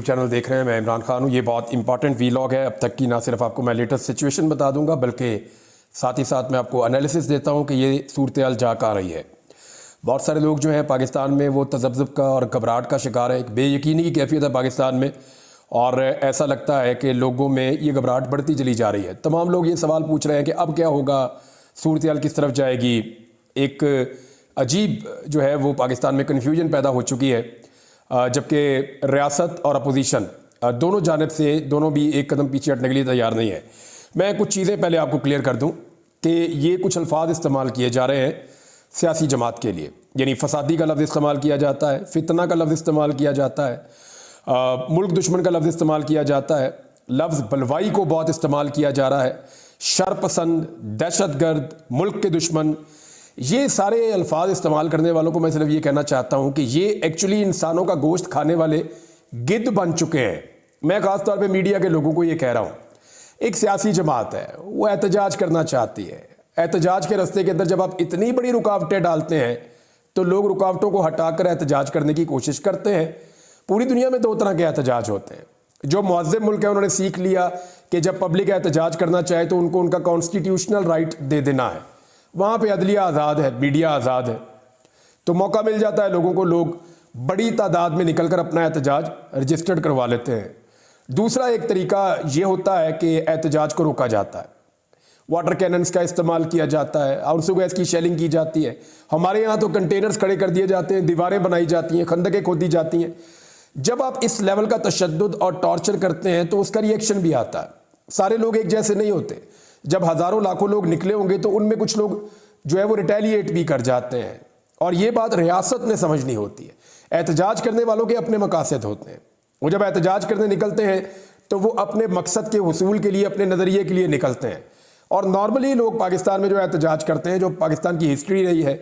Channel देख रहे हैं। मैं इमरान खान हूँ। ये बहुत इंपॉर्टेंट वीलॉग है। अब तक की ना सिर्फ आपको मैं लेटेस्ट सिचुएशन बता दूंगा, बल्कि साथ ही साथ मैं आपको एनालिसिस देता हूँ कि ये सूरत हाल जा कहाँ रही है। बहुत सारे लोग जो हैं पाकिस्तान में वो तज़ब्ज़ुब का और घबराहट का शिकार है। एक बेयकीनी की कैफियत है पाकिस्तान में, और ऐसा लगता है कि लोगों में ये घबराहट बढ़ती चली जा रही है। तमाम लोग ये सवाल पूछ रहे हैं कि अब क्या होगा, सूरत हाल किस तरफ जाएगी। एक अजीब जो है वो पाकिस्तान में कन्फ्यूजन पैदा हो चुकी है, जबकि रियासत और अपोजिशन दोनों जानिब से दोनों भी एक कदम पीछे हटने के लिए तैयार नहीं है। मैं कुछ चीज़ें पहले आपको क्लियर कर दूं कि ये कुछ अल्फाज इस्तेमाल किए जा रहे हैं सियासी जमात के लिए, यानी फसादी का लफ्ज़ इस्तेमाल किया जाता है, फितना का लफ्ज़ इस्तेमाल किया जाता है, मुल्क दुश्मन का लफ्ज़ इस्तेमाल किया जाता है, लफ्ज़ बलवाई को बहुत इस्तेमाल किया जा रहा है, शरपसंद, दहशतगर्द, मुल्क के दुश्मन। ये सारे अल्फाज इस्तेमाल करने वालों को मैं सिर्फ ये कहना चाहता हूँ कि ये एक्चुअली इंसानों का गोश्त खाने वाले गिद्ध बन चुके हैं। मैं ख़ास तौर पे मीडिया के लोगों को ये कह रहा हूँ, एक सियासी जमात है, वो एहतजाज करना चाहती है। एहतजाज के रास्ते के अंदर जब आप इतनी बड़ी रुकावटें डालते हैं तो लोग रुकावटों को हटाकर एहतजाज करने की कोशिश करते हैं। पूरी दुनिया में दो तरह के एहतजाज होते हैं। जो मुअज़्ज़म मुल्क है उन्होंने सीख लिया कि जब पब्लिक एहतजाज करना चाहे तो उनको उनका कॉन्स्टिट्यूशनल राइट दे देना है। वहाँ पे अदलिया आज़ाद है, मीडिया आज़ाद है, तो मौका मिल जाता है लोगों को, लोग बड़ी तादाद में निकलकर अपना एहतजाज रजिस्टर्ड करवा लेते हैं। दूसरा एक तरीका ये होता है कि एहतजाज को रोका जाता है, वाटर कैनन्स का इस्तेमाल किया जाता है, आंसू गैस की शेलिंग की जाती है। हमारे यहाँ तो कंटेनर्स खड़े कर दिए जाते हैं, दीवारें बनाई जाती हैं, खंदकें खोदी जाती हैं। जब आप इस लेवल का तशद्दुद और टॉर्चर करते हैं तो उसका रिएक्शन भी आता है। सारे लोग एक जैसे नहीं होते। जब हज़ारों लाखों लोग निकले होंगे तो उनमें कुछ लोग जो है वो रिटेलिएट भी कर जाते हैं, और ये बात रियासत ने समझनी होती है। एहतजाज करने वालों के अपने मकासद होते हैं। वो जब एहतजाज करने निकलते हैं तो वो अपने मकसद के हुसूल के लिए, अपने नज़रिए के लिए निकलते हैं। और नॉर्मली लोग पाकिस्तान में जो एहतजाज करते हैं, जो पाकिस्तान की हिस्ट्री रही है,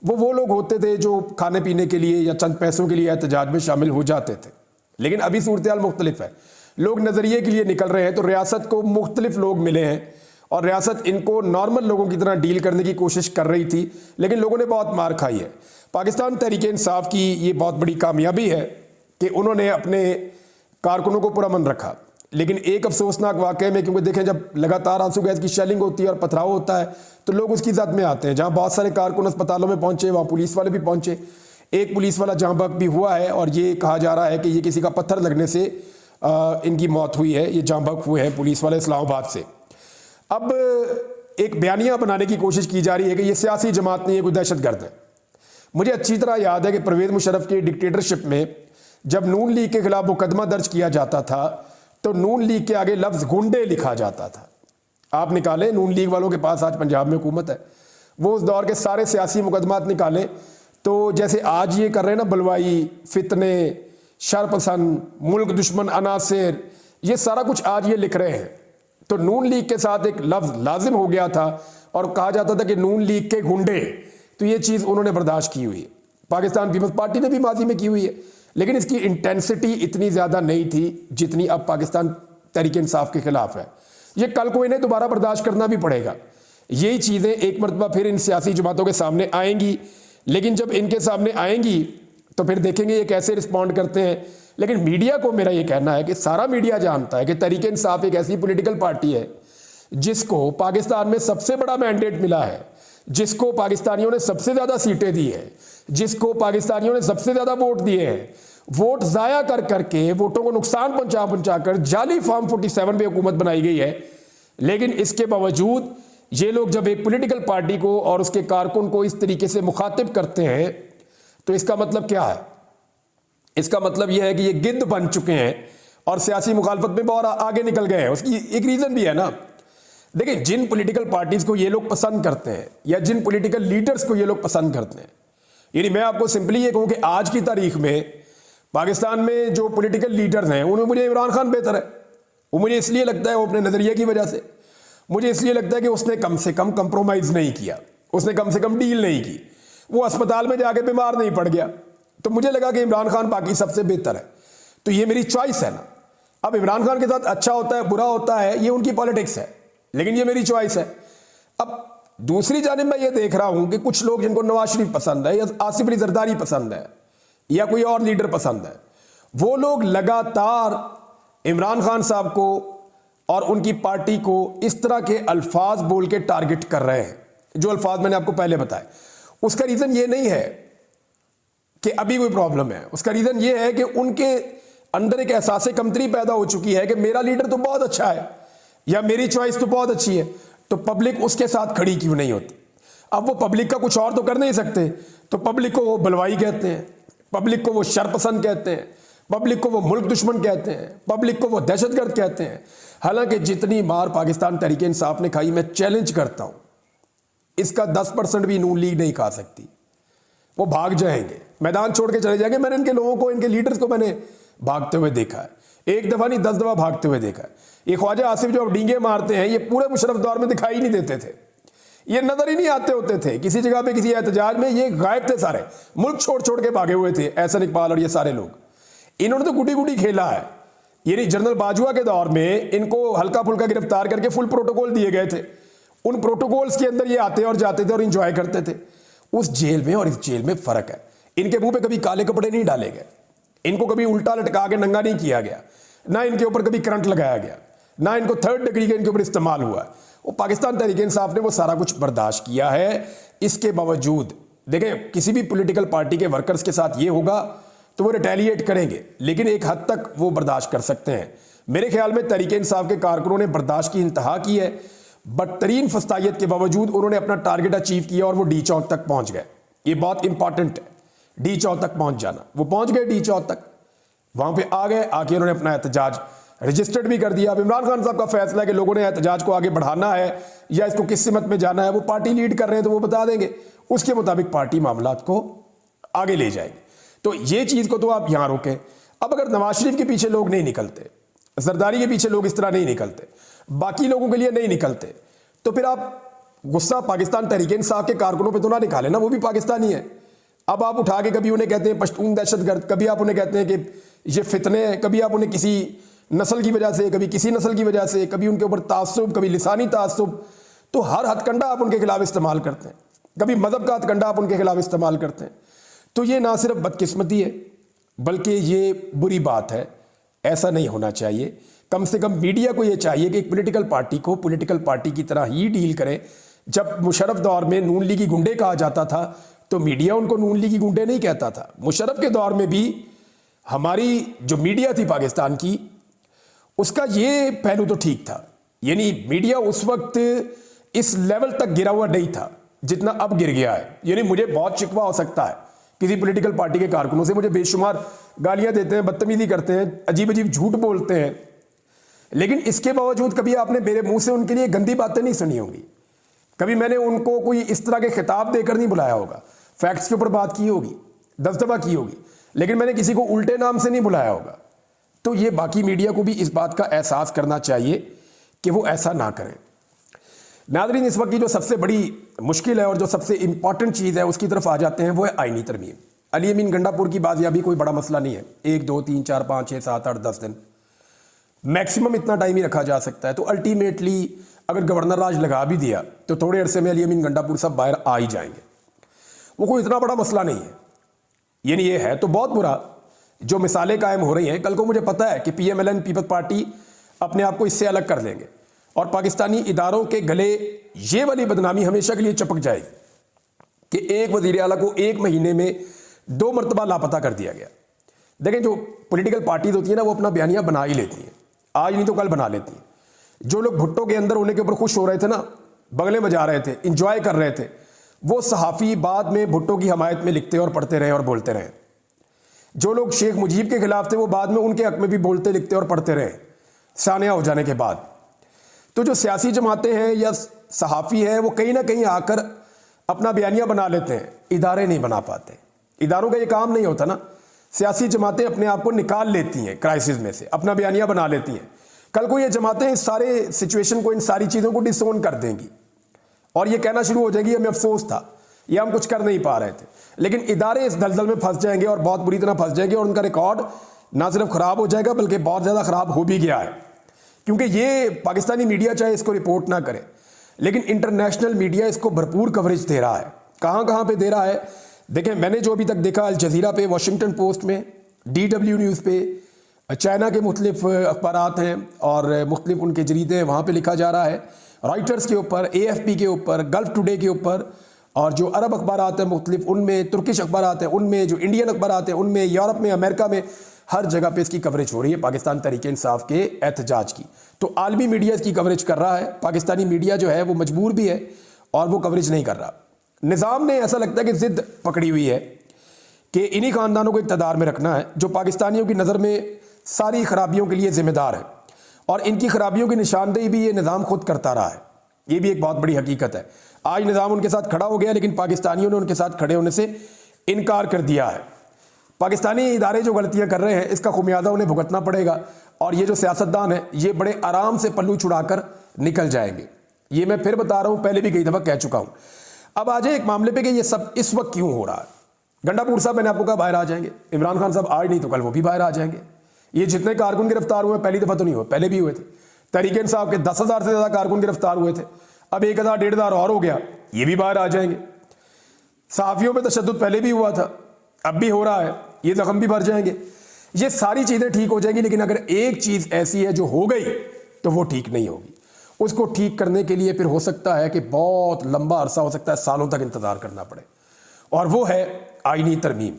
वो लोग होते थे जो खाने पीने के लिए या चंद पैसों के लिए एहतजाज में शामिल हो जाते थे। लेकिन अभी सूरत हाल मुख्तलिफ है, लोग नज़रिए के लिए निकल रहे हैं। तो रियासत को मुख्तलिफ लोग मिले हैं और रियासत इनको नॉर्मल लोगों की तरह डील करने की कोशिश कर रही थी, लेकिन लोगों ने बहुत मार खाई है। पाकिस्तान तहरीक इंसाफ की ये बहुत बड़ी कामयाबी है कि उन्होंने अपने कारकुनों को पुरअमन रखा। लेकिन एक अफसोसनाक वाक़े में, क्योंकि देखें जब लगातार आंसू गैस की शेलिंग होती है और पथराव होता है तो लोग उसकी ज़द में आते हैं। जहाँ बहुत सारे कारकुन अस्पतालों में पहुँचे वहाँ पुलिस वाले भी पहुँचे। एक पुलिस वाला जहाँ बक भी हुआ है और ये कहा जा रहा है कि ये किसी का पत्थर लगने से इनकी मौत हुई है। ये जहाँ बक हुए हैं पुलिस वाले इस्लामाबाद से। अब एक बयानिया बनाने की कोशिश की जा रही है कि ये सियासी जमात नहीं है, कोई दहशतगर्द है। मुझे अच्छी तरह याद है कि परवेज़ मुशर्रफ की डिक्टेटरशिप में जब नून लीग के खिलाफ मुकदमा दर्ज किया जाता था तो नून लीग के आगे लफ्ज़ गुंडे लिखा जाता था। आप निकालें, नून लीग वालों के पास आज पंजाब में हुकूमत है, वो उस दौर के सारे सियासी मुकदमात निकालें तो जैसे आज ये कर रहे हैं ना, बलवाई, फितने, शरपसंद, मुल्क दुश्मन अनासिर, ये सारा कुछ आज ये लिख रहे हैं। तो नून लीग के साथ एक लफ्ज़ लाजिम हो गया था और कहा जाता था कि नून लीग के गुंडे। तो ये चीज़ उन्होंने बर्दाश्त की हुई है। पाकिस्तान पीपल्स पार्टी ने भी माजी में की हुई है, लेकिन इसकी इंटेंसिटी इतनी ज़्यादा नहीं थी जितनी अब पाकिस्तान तहरीक इंसाफ के खिलाफ है। ये कल को इन्हें दोबारा बर्दाश्त करना भी पड़ेगा। यही चीज़ें एक मरतबा फिर इन सियासी जमातों के सामने आएंगी, लेकिन जब इनके सामने आएंगी तो फिर देखेंगे ये कैसे रिस्पॉन्ड करते हैं। लेकिन मीडिया को मेरा ये कहना है कि सारा मीडिया जानता है कि तहरीक इंसाफ एक ऐसी पॉलिटिकल पार्टी है जिसको पाकिस्तान में सबसे बड़ा मैंडेट मिला है, जिसको पाकिस्तानियों ने सबसे ज़्यादा सीटें दी हैं, जिसको पाकिस्तानियों ने सबसे ज़्यादा वोट दिए हैं। वोट ज़ाया कर करके, वोटों को नुकसान पहुंचा कर जाली फॉर्म 47 पे हुकूमत बनाई गई है। लेकिन इसके बावजूद ये लोग जब एक पॉलिटिकल पार्टी को और उसके कारकुन को इस तरीके से मुखातिब करते हैं तो इसका मतलब क्या है? इसका मतलब यह है कि ये गिद्ध बन चुके हैं और सियासी मुखालफत में बहुत आगे निकल गए हैं। उसकी एक रीज़न भी है ना। देखिए, जिन पॉलिटिकल पार्टीज को ये लोग पसंद करते हैं या जिन पॉलिटिकल लीडर्स को ये लोग पसंद करते हैं, यानी मैं आपको सिंपली ये कहूँ कि आज की तारीख में पाकिस्तान में जो पॉलिटिकल लीडर्स हैं उनमें मुझे इमरान खान बेहतर है। वो मुझे इसलिए लगता है, वो अपने नज़रिए की वजह से मुझे इसलिए लगता है कि उसने कम से कम कंप्रोमाइज़ नहीं किया, उसने कम से कम डील नहीं की, वो अस्पताल में जाके बीमार नहीं पड़ गया। तो मुझे लगा कि इमरान खान बाकी सबसे बेहतर है। तो ये मेरी चॉइस है ना। अब इमरान खान के साथ अच्छा होता है, बुरा होता है, ये उनकी पॉलिटिक्स है, लेकिन ये मेरी चॉइस है। अब दूसरी जानिब मैं ये देख रहा हूं कि कुछ लोग जिनको नवाज शरीफ पसंद है या आसिफ अली जरदारी पसंद है या कोई और लीडर पसंद है, वो लोग लगातार इमरान खान साहब को और उनकी पार्टी को इस तरह के अल्फाज बोल के टारगेट कर रहे हैं, जो अल्फाज मैंने आपको पहले बताए। उसका रीजन ये नहीं है कि अभी कोई प्रॉब्लम है, उसका रीजन ये है कि उनके अंदर एक एहसास कमतरी पैदा हो चुकी है कि मेरा लीडर तो बहुत अच्छा है या मेरी चॉइस तो बहुत अच्छी है, तो पब्लिक उसके साथ खड़ी क्यों नहीं होती। अब वो पब्लिक का कुछ और तो कर नहीं सकते, तो पब्लिक को वो बलवाई कहते हैं, पब्लिक को वो शरपसंद कहते हैं, पब्लिक को वो मुल्क दुश्मन कहते हैं, पब्लिक को वो दहशतगर्द कहते हैं। हालांकि जितनी मार पाकिस्तान तहरीक इंसाफ ने खाई, मैं चैलेंज करता हूं इसका 10% भी नून लीग नहीं खा सकती। वो भाग जाएंगे, मैदान छोड़ के चले जाएंगे। मैंने इनके लोगों को, इनके लीडर्स को मैंने भागते हुए देखा है, एक दफा नहीं 10 दफा भागते हुए देखा है। ये ख्वाजा आसिफ जो अब डींगे मारते हैं, ये पूरे मुशर्रफ दौर में दिखाई नहीं देते थे, ये नजर ही नहीं आते होते थे किसी जगह पे, किसी एहतजाज में ये गायब थे सारे, मुल्क छोड़ छोड़ के भागे हुए थे एहसन इकबाल और ये सारे लोग। इन्होंने तो गुडी गुडी खेला है। यानी जनरल बाजवा के दौर में इनको हल्का फुल्का गिरफ्तार करके फुल प्रोटोकॉल दिए गए थे, उन प्रोटोकॉल्स के अंदर ये आते और जाते थे और इंजॉय करते थे। उस जेल में और इस जेल में फर्क है। इनके मुंह पे कभी काले कपड़े नहीं डाले गए, इनको कभी उल्टा लटका के नंगा नहीं किया गया, ना इनके ऊपर कभी करंट लगाया गया, ना इनको 3rd डिग्री का इनके ऊपर इस्तेमाल हुआ। वो पाकिस्तान तहरीक इंसाफ ने वो सारा कुछ बर्दाश्त किया है। इसके बावजूद देखें, किसी भी पॉलिटिकल पार्टी के वर्कर्स के साथ ये होगा तो वो रिटेलिएट करेंगे, लेकिन एक हद तक वो बर्दाश्त कर सकते हैं। मेरे ख्याल में तहरीक इंसाफ के कारकुनों ने बर्दाश्त की इंतहा की है। बदतरीन फस्तायत के बावजूद उन्होंने अपना टारगेट अचीव किया और वो डी चौक तक पहुंच गए। ये बहुत इंपॉर्टेंट है, डी चौक तक पहुंच जाना। वो पहुंच गए डी चौक तक, वहां पे आ गए, आके उन्होंने अपना एहतजाज रजिस्टर्ड भी कर दिया। अब इमरान खान साहब का फैसला है कि लोगों ने एहतजाज को आगे बढ़ाना है या इसको किस सिमत में जाना है, वो पार्टी लीड कर रहे हैं तो वो बता देंगे, उसके मुताबिक पार्टी मामलात को आगे ले जाएगी। तो ये चीज को तो आप यहां रोकें। अब अगर नवाज शरीफ के पीछे लोग नहीं निकलते, जरदारी के पीछे लोग इस तरह नहीं निकलते, बाकी लोगों के लिए नहीं निकलते, तो फिर आप गुस्सा पाकिस्तान तहरीक इंसाफ के कारकुनों पे तो ना निकाले ना, वो भी पाकिस्तानी है। अब आप उठा के कभी उन्हें कहते हैं पश्तून दहशतगर्द, कभी आप उन्हें कहते हैं कि ये फितने हैं, कभी आप उन्हें किसी नस्ल की वजह से, कभी किसी नस्ल की वजह से, कभी उनके ऊपर तासुब, कभी लिसानी तासुब, तो हर हथकंडा आप उनके खिलाफ इस्तेमाल करते हैं, कभी मजहब का हथकंडा आप उनके खिलाफ इस्तेमाल करते हैं। तो ये ना सिर्फ बदकिस्मती है बल्कि ये बुरी बात है, ऐसा नहीं होना चाहिए। कम से कम मीडिया को ये चाहिए कि एक पॉलिटिकल पार्टी को पॉलिटिकल पार्टी की तरह ही डील करे। जब मुशर्रफ दौर में नून लीगी गुंडे कहा जाता था तो मीडिया उनको नून लीगी गुंडे नहीं कहता था। मुशर्रफ के दौर में भी हमारी जो मीडिया थी पाकिस्तान की, उसका ये पहलू तो ठीक था, यानी मीडिया उस वक्त इस लेवल तक गिरा हुआ नहीं था जितना अब गिर गया है। यानी मुझे बहुत शिकवा हो सकता है किसी पॉलिटिकल पार्टी के कारकुनों से, मुझे बेशुमार गालियां देते हैं, बदतमीजी करते हैं, अजीब अजीब झूठ बोलते हैं, लेकिन इसके बावजूद कभी आपने मेरे मुंह से उनके लिए गंदी बातें नहीं सुनी होंगी, कभी मैंने उनको कोई इस तरह के खिताब देकर नहीं बुलाया होगा, फैक्ट्स के ऊपर बात की होगी, 10 दफा की होगी, लेकिन मैंने किसी को उल्टे नाम से नहीं बुलाया होगा। तो ये बाकी मीडिया को भी इस बात का एहसास करना चाहिए कि वो ऐसा ना करें। नाज़रीन, इस वक्त की जो सबसे बड़ी मुश्किल है और जो सबसे इंपॉर्टेंट चीज़ है उसकी तरफ आ जाते हैं, वो है आईनी तरमीम। अली अमीन गंडापुर की बाजियाबी कोई बड़ा मसला नहीं है, 1 2 3 4 5 6 7 8 10 दिन मैक्सिमम इतना टाइम ही रखा जा सकता है। तो अल्टीमेटली अगर गवर्नर राज लगा भी दिया तो थोड़े अरसे में अली अमीन गंडापुर सब बाहर आ ही जाएंगे, वो कोई इतना बड़ा मसला नहीं है। यानी ये है तो बहुत बुरा जो मिसालें कायम हो रही हैं। कल को मुझे पता है कि PMLN पीपल्स पार्टी अपने आप को इससे अलग कर लेंगे और पाकिस्तानी इदारों के गले ये वाली बदनामी हमेशा के लिए चपक जाएगी कि एक वजीर आला को 1 महीने में 2 मरतबा लापता कर दिया गया। देखें, जो पॉलिटिकल पार्टीज होती है ना, वो अपना बयानिया बना ही लेती हैं, आज नहीं तो कल बना लेती हैं। जो लोग भुट्टो के अंदर होने के ऊपर खुश हो रहे थे ना, बगले बजा रहे थे, इंजॉय कर रहे थे, वो सहाफ़ी बाद में भुट्टो की हमायत में लिखते और पढ़ते रहे और बोलते रहे। जो लोग शेख मुजीब के खिलाफ थे वो बाद में उनके हक में भी बोलते लिखते और पढ़ते रहे सानिया हो जाने के बाद। तो जो सियासी जमातें हैं या सहाफ़ी हैं वो कहीं ना कहीं आकर अपना बयानिया बना लेते हैं, इदारे नहीं बना पाते। इदारों का ये काम नहीं होता ना, सियासी जमातें अपने आप को निकाल लेती हैं क्राइसिस में से, अपना बयानिया बना लेती हैं। कल को ये जमातें इस सारे सिचुएशन को, इन सारी चीज़ों को डिसोन कर देंगी और ये कहना शुरू हो जाएगी हमें अफसोस था या हम कुछ कर नहीं पा रहे थे। लेकिन इदारे इस दलदल में फंस जाएंगे और बहुत बुरी तरह फंस जाएंगे और उनका रिकॉर्ड ना सिर्फ खराब हो जाएगा बल्कि बहुत ज़्यादा खराब हो भी गया है। क्योंकि ये पाकिस्तानी मीडिया चाहे इसको रिपोर्ट ना करे, लेकिन इंटरनेशनल मीडिया इसको भरपूर कवरेज दे रहा है। कहाँ कहाँ पे दे रहा है देखें, मैंने जो अभी तक देखा, अल जजीरा पे, वाशिंगटन पोस्ट में, DW न्यूज़ पे, चाइना के मुख्तलिफ अखबारात हैं और मुख्तलिफ उनके जरीदे हैं, वहाँ पे लिखा जा रहा है। रॉयटर्स के ऊपर, AFP के ऊपर, गल्फ टुडे के ऊपर, और जो अरब अखबारात हैं मुख्तलिफ उनमें, तुर्किश अखबारात हैं उनमें, जो इंडियन अखबारात हैं उनमें, यूरोप में, अमेरिका में, हर जगह पे इसकी कवरेज हो रही है पाकिस्तान तहरीक इंसाफ के एहतजाज की। तो आलमी मीडिया इसकी कवरेज कर रहा है, पाकिस्तानी मीडिया जो है वो मजबूर भी है और वो कवरेज नहीं कर रहा। निज़ाम ने ऐसा लगता है कि ज़िद पकड़ी हुई है कि इन्हीं ख़ानदानों को इक़्तिदार में रखना है जो पाकिस्तानियों की नज़र में सारी खराबियों के लिए ज़िम्मेदार है, और इनकी खराबियों की निशानदेही भी ये निज़ाम खुद करता रहा है। ये भी एक बहुत बड़ी हकीकत है। आज निज़ाम उनके साथ खड़ा हो गया, लेकिन पाकिस्तानियों ने उनके साथ खड़े होने से इनकार कर दिया है। पाकिस्तानी इदारे जो गलतियां कर रहे हैं इसका खुमियाजा उन्हें भुगतना पड़ेगा, और ये जो सियासतदान है ये बड़े आराम से पल्लू छुड़ाकर निकल जाएंगे। ये मैं फिर बता रहा हूँ, पहले भी कई दफ़ा कह चुका हूँ। अब आ जाए एक मामले पे कि ये सब इस वक्त क्यों हो रहा है। गंडापुर साहब मैंने आपको कहा बाहर आ जाएंगे, इमरान खान साहब आज नहीं तो कल वो भी बाहर आ जाएंगे। ये जितने कारकुन गिरफ्तार हुए पहली दफ़ा तो नहीं हुए, पहले भी हुए थे। तहरीक इंसाफ के 10,000 से ज़्यादा कारकुन गिरफ्तार हुए थे, अब 1,000 1,500 और हो गया, ये भी बाहर आ जाएंगे। सहाफ़ियों पर तशद्दुद पहले भी हुआ था, अब भी हो रहा है, ये जख्म भी भर जाएंगे। ये सारी चीज़ें ठीक हो जाएंगी, लेकिन अगर एक चीज़ ऐसी है जो हो गई तो वो ठीक नहीं होगी। उसको ठीक करने के लिए फिर हो सकता है कि बहुत लंबा अरसा हो सकता है, सालों तक इंतज़ार करना पड़े, और वो है आईनी तरमीम।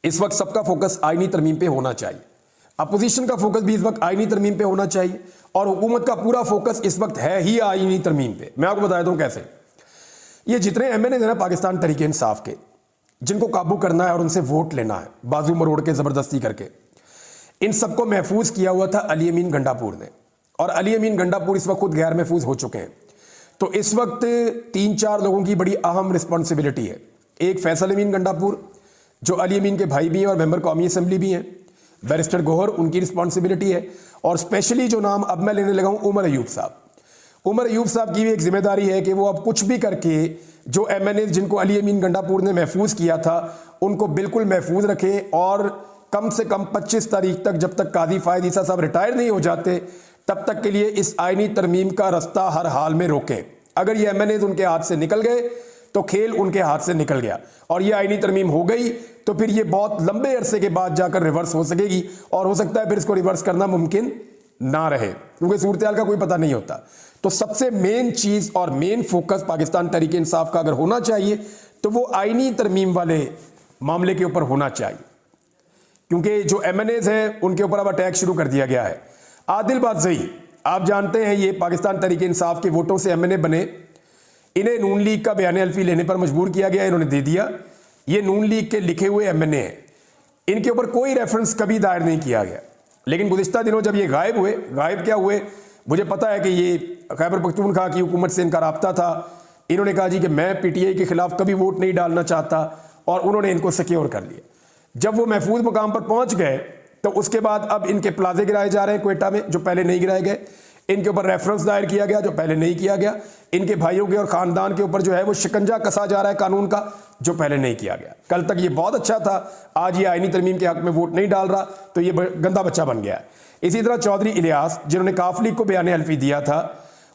इस वक्त सबका फोकस आईनी तरमीम पे होना चाहिए, अपोजिशन का फोकस भी इस वक्त आईनी तरमीम पे होना चाहिए, और हुकूमत का पूरा फोकस इस वक्त है ही आईनी तरमीम पे। मैं आपको बता दूं कैसे। ये जितने MNA हैं ना पाकिस्तान तहरीक इंसाफ के, जिनको काबू करना है और उनसे वोट लेना है बाजू मरोड़ के ज़बरदस्ती करके, इन सबको महफूज किया हुआ था अली अमीन गंडापुर ने, और अली अमीन गंडापुर इस वक्त खुद गैर महफूज हो चुके हैं। तो इस वक्त 3-4 लोगों की बड़ी अहम रिस्पॉन्सिबिलिटी है। एक फैसल अमीन गंडापुर जो अली अमीन के भाई भी हैं और मेंबर कौमी असम्बली भी हैं, बैरिस्टर गोहर, उनकी रिस्पॉन्सिबिलिटी है, और स्पेशली जो नाम अब मैं लेने लगा हूँ उमर अयूब साहब। उमर अयूब साहब की भी एक जिम्मेदारी है कि वो अब कुछ भी करके जो MNA जिनको अली अमीन गंडापुर ने महफूज किया था उनको बिल्कुल महफूज रखें, और कम से कम 25 तारीख तक, जब तक काजी फायद ईसा साहब रिटायर नहीं हो जाते, तब तक के लिए इस आईनी तरमीम का रास्ता हर हाल में रोकें। अगर ये MNA उनके हाथ से निकल गए तो खेल उनके हाथ से निकल गया, और ये आईनी तरमीम हो गई तो फिर ये बहुत लंबे अरसे के बाद जाकर रिवर्स हो सकेगी, और हो सकता है फिर इसको रिवर्स करना मुमकिन ना रहे, क्योंकि सूरत-ए-हाल का कोई पता नहीं होता। तो सबसे मेन चीज़ और मेन फोकस पाकिस्तान तहरीक इंसाफ का अगर होना चाहिए तो वो आईनी तरमीम वाले मामले के ऊपर होना चाहिए, क्योंकि जो MNAs हैं उनके ऊपर अब अटैक शुरू कर दिया गया है। आदिल बादशाही, आप जानते हैं, ये पाकिस्तान तहरीक इंसाफ के वोटों से MNA बने, इन्हें नून लीग का बयान हल्फी लेने पर मजबूर किया गया, इन्होंने दे दिया। ये नून लीग के लिखे हुए MNA हैं, इनके ऊपर कोई रेफरेंस कभी दायर नहीं किया गया, लेकिन गुज़िश्ता दिनों जब ये गायब हुए, गायब क्या हुए, मुझे पता है कि ये खैबर पख्तूनख्वा की हुकूमत से इनका राब्ता था। इन्होंने कहा जी कि मैं PTI के खिलाफ कभी वोट नहीं डालना चाहता, और उन्होंने इनको सिक्योर कर लिया। जब वो महफूज मुकाम पर पहुंच गए तो उसके बाद अब इनके प्लाजे गिराए जा रहे हैं क्वेटा में, जो पहले नहीं गिराए गए। इनके ऊपर रेफरेंस दायर किया गया जो पहले नहीं किया गया। इनके भाइयों के और ख़ानदान के ऊपर जो है वो शिकंजा कसा जा रहा है कानून का, जो पहले नहीं किया गया। कल तक ये बहुत अच्छा था, आज ये आईनी तरमीम के हक में वोट नहीं डाल रहा, तो ये गंदा बच्चा बन गया है। इसी तरह चौधरी इलियास, जिन्होंने काफ लीग को बयान हल्फी दिया था,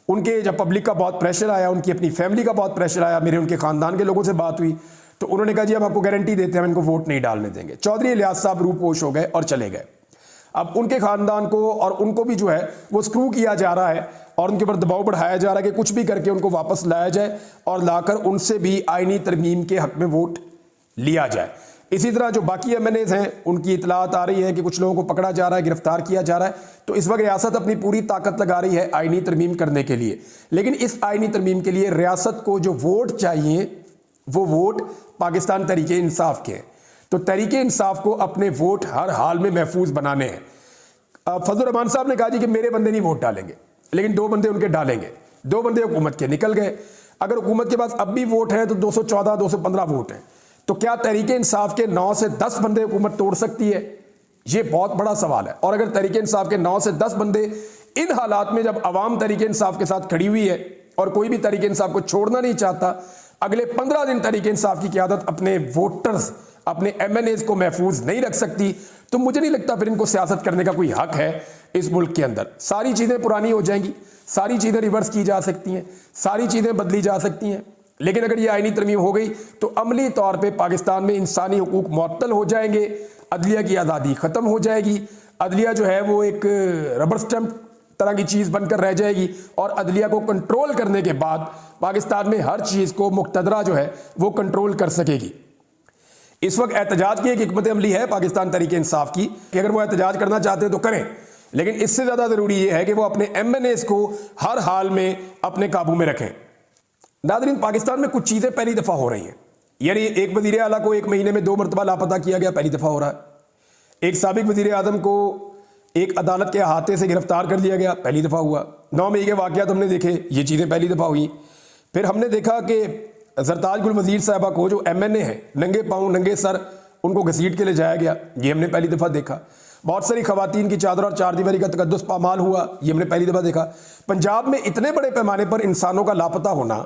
उनके जब पब्लिक का बहुत प्रेशर आया, उनकी अपनी फैमिली का बहुत प्रेशर आया, मेरे उनके ख़ानदान के लोगों से बात हुई, तो उन्होंने कहा जी हम आपको गारंटी देते हैं, हम इनको वोट नहीं डालने देंगे। चौधरी इलियास साहब रूपोश हो गए और चले गए। अब उनके ख़ानदान को और उनको भी जो है वो स्क्रू किया जा रहा है, और उनके ऊपर दबाव बढ़ाया जा रहा है कि कुछ भी करके उनको वापस लाया जाए, और लाकर उनसे भी आईनी तरमीम के हक में वोट लिया जाए। इसी तरह जो बाकी MNAs हैं, उनकी इतलात आ रही है कि कुछ लोगों को पकड़ा जा रहा है, गिरफ्तार किया जा रहा है। तो इस वक्त रियासत अपनी पूरी ताकत लगा रही है आईनी तरमीम करने के लिए, लेकिन इस आईनी तरमीम के लिए रियासत को जो वोट चाहिए वो वोट पाकिस्तान तहरीक इंसाफ के हैं। तो तहरीक इंसाफ को अपने वोट हर हाल में महफूज बनाने हैं। फजल रहमान साहब ने कहा जी कि मेरे बंदे नहीं वोट डालेंगे, लेकिन 2 बंदे उनके डालेंगे। 2 बंदे हुकूमत के निकल गए। अगर हुकूमत के पास अब भी वोट है तो 214 215 वोट हैं, तो क्या तहरीक इंसाफ के 9 से 10 बंदे हुकूमत तोड़ सकती है? ये बहुत बड़ा सवाल है। और अगर तहरीक इंसाफ के 9 से 10 बंदे इन हालात में, जब अवाम तहरीक इंसाफ के साथ खड़ी हुई है और कोई भी तहरीक इंसाफ को छोड़ना नहीं चाहता, अगले 15 दिन तहरीक इंसाफ की क़यादत अपने वोटर्स, अपने MNAs को महफूज नहीं रख सकती, तो मुझे नहीं लगता फिर इनको सियासत करने का कोई हक है इस मुल्क के अंदर। सारी चीज़ें पुरानी हो जाएंगी, सारी चीज़ें रिवर्स की जा सकती हैं, सारी चीज़ें बदली जा सकती हैं, लेकिन अगर ये आईनी तरमीम हो गई तो अमली तौर पे पाकिस्तान में इंसानी हुकूक मुअत्तल हो जाएंगे, अदलिया की आज़ादी ख़त्म हो जाएगी। अदलिया जो है वो एक रबर स्टैम्प तरह की चीज़ बनकर रह जाएगी और अदलिया को कंट्रोल करने के बाद पाकिस्तान में हर चीज़ को मुक़तदरा जो है वो कंट्रोल कर सकेगी। इस वक्त एहतजाज की एक हिकमत अमली है पाकिस्तान तहरीक इंसाफ की कि अगर वो एहतजाज करना चाहते हैं तो करें, लेकिन इससे ज़्यादा ज़रूरी ये है कि वो अपने MNAs को हर हाल में अपने काबू में रखें। नाज़रीन, पाकिस्तान में कुछ चीज़ें पहली दफ़ा हो रही हैं, यानी एक वज़ीर आला को 1 महीने में 2 मरतबा लापता किया गया, पहली दफ़ा हो रहा है। एक साबिक वज़ीर आज़म को एक अदालत के अहाते से गिरफ्तार कर लिया गया, पहली दफ़ा हुआ। 9 मई के वाक़यात हमने देखे, ये चीज़ें पहली दफ़ा हुई। फिर हमने देखा कि ज़रताज गुल वज़ीर साहबा को जो MNA है, नंगे पाँव नंगे सर उनको घसीट के ले जाया गया, ये हमने पहली दफ़ा देखा। बहुत सारी ख़वातीन की चादर और चारदीवारी का तकद्दुस पामाल हुआ, ये हमने पहली दफ़ा देखा। पंजाब में इतने बड़े पैमाने पर इंसानों का लापता होना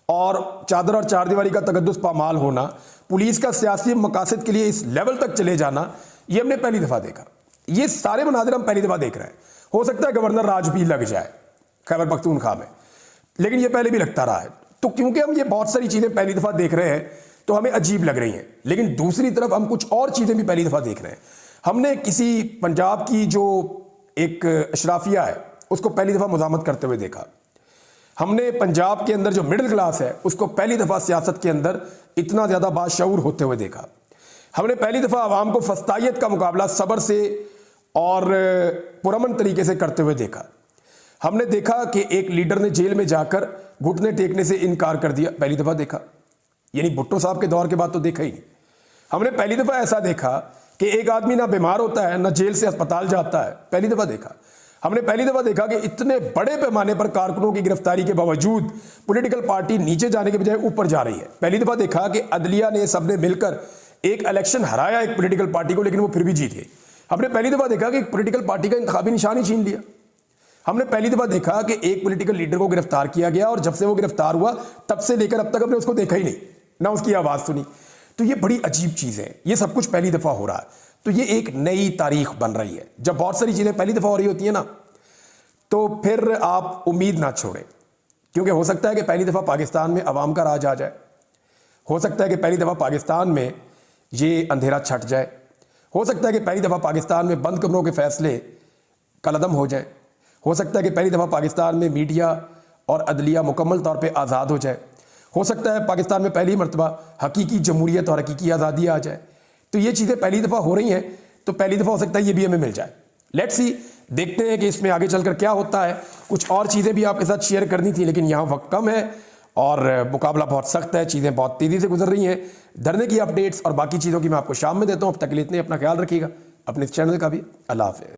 और चादर और चारदीवारी का तकद्दुस पामाल होना, पुलिस का सियासी मकासद के लिए इस लेवल तक चले जाना, ये हमने पहली दफ़ा देखा। ये सारे मनाज़िर हम पहली दफ़ा देख रहे हैं। हो सकता है गवर्नर राज भी लग जाए खैबर पख्तूनख्वा में, लेकिन ये पहले भी लगता रहा है। तो क्योंकि हम ये बहुत सारी चीज़ें पहली दफ़ा देख रहे हैं तो हमें अजीब लग रही हैं, लेकिन दूसरी तरफ हम कुछ और चीज़ें भी पहली दफ़ा देख रहे हैं। हमने किसी पंजाब की जो एक अशराफिया है उसको पहली दफ़ा मुज़ामत करते हुए देखा। हमने पंजाब के अंदर जो मिडिल क्लास है उसको पहली दफ़ा सियासत के अंदर इतना ज़्यादा बाशऊर होते हुए देखा। हमने पहली दफ़ा आवाम को फस्तायत का मुकाबला सब्र से और पुरअमन तरीके से करते हुए देखा। हमने देखा कि एक लीडर ने जेल में जाकर घुटने टेकने से इनकार कर दिया, पहली दफ़ा देखा। यानी भुट्टो साहब के दौर के बाद तो देखा ही नहीं। हमने पहली दफ़ा ऐसा देखा कि एक आदमी ना बीमार होता है ना जेल से अस्पताल जाता है, पहली दफ़ा देखा। हमने पहली दफ़ा देखा कि इतने बड़े पैमाने पर कारकुनों की गिरफ्तारी के बावजूद पॉलिटिकल पार्टी नीचे जाने के बजाय ऊपर जा रही है। पहली दफ़ा देखा कि अदलिया ने सबने मिलकर एक इलेक्शन हराया एक पॉलिटिकल पार्टी को, लेकिन वो फिर भी जीत गई। हमने पहली दफ़ा देखा कि एक पॉलिटिकल पार्टी का इंतखाबी निशान ही छीन लिया। हमने पहली दफ़ा देखा कि एक पॉलिटिकल लीडर को गिरफ्तार किया गया और जब से वो गिरफ्तार हुआ तब से लेकर अब तक हमने उसको देखा ही नहीं, ना उसकी आवाज़ सुनी। तो ये बड़ी अजीब चीज़ है, ये सब कुछ पहली दफ़ा हो रहा है। तो ये एक नई तारीख बन रही है। जब बहुत सारी चीज़ें पहली दफ़ा हो रही होती हैं ना, तो फिर आप उम्मीद ना छोड़ें, क्योंकि हो सकता है कि पहली दफ़ा पाकिस्तान में अवाम का राज आ जाए। हो सकता है कि पहली दफ़ा पाकिस्तान में ये अंधेरा छट जाए। हो सकता है कि पहली दफ़ा पाकिस्तान में बंद कमरों के फैसले कलअदम हो जाए। हो सकता है कि पहली दफ़ा पाकिस्तान में मीडिया और अदलिया मुकम्मल तौर पे आज़ाद हो जाए। हो सकता है पाकिस्तान में पहली मरतबा हकीकी जमहूरियत और हकीकी आज़ादी आ जाए। तो ये चीज़ें पहली दफ़ा हो रही हैं, तो पहली दफ़ा हो सकता है ये भी हमें मिल जाए। लेट्स सी, देखते हैं कि इसमें आगे चलकर क्या होता है। कुछ और चीज़ें भी आपके साथ शेयर करनी थी, लेकिन यहाँ वक्त कम है और मुकाबला बहुत सख्त है, चीज़ें बहुत तेज़ी से गुजर रही हैं। धरने की अपडेट्स और बाकी चीज़ों की मैं आपको शाम में देता हूँ। अब तक के लिए इतने, अपना ख्याल रखिएगा, अपने चैनल का भी। अल्लाह हाफ़िज़।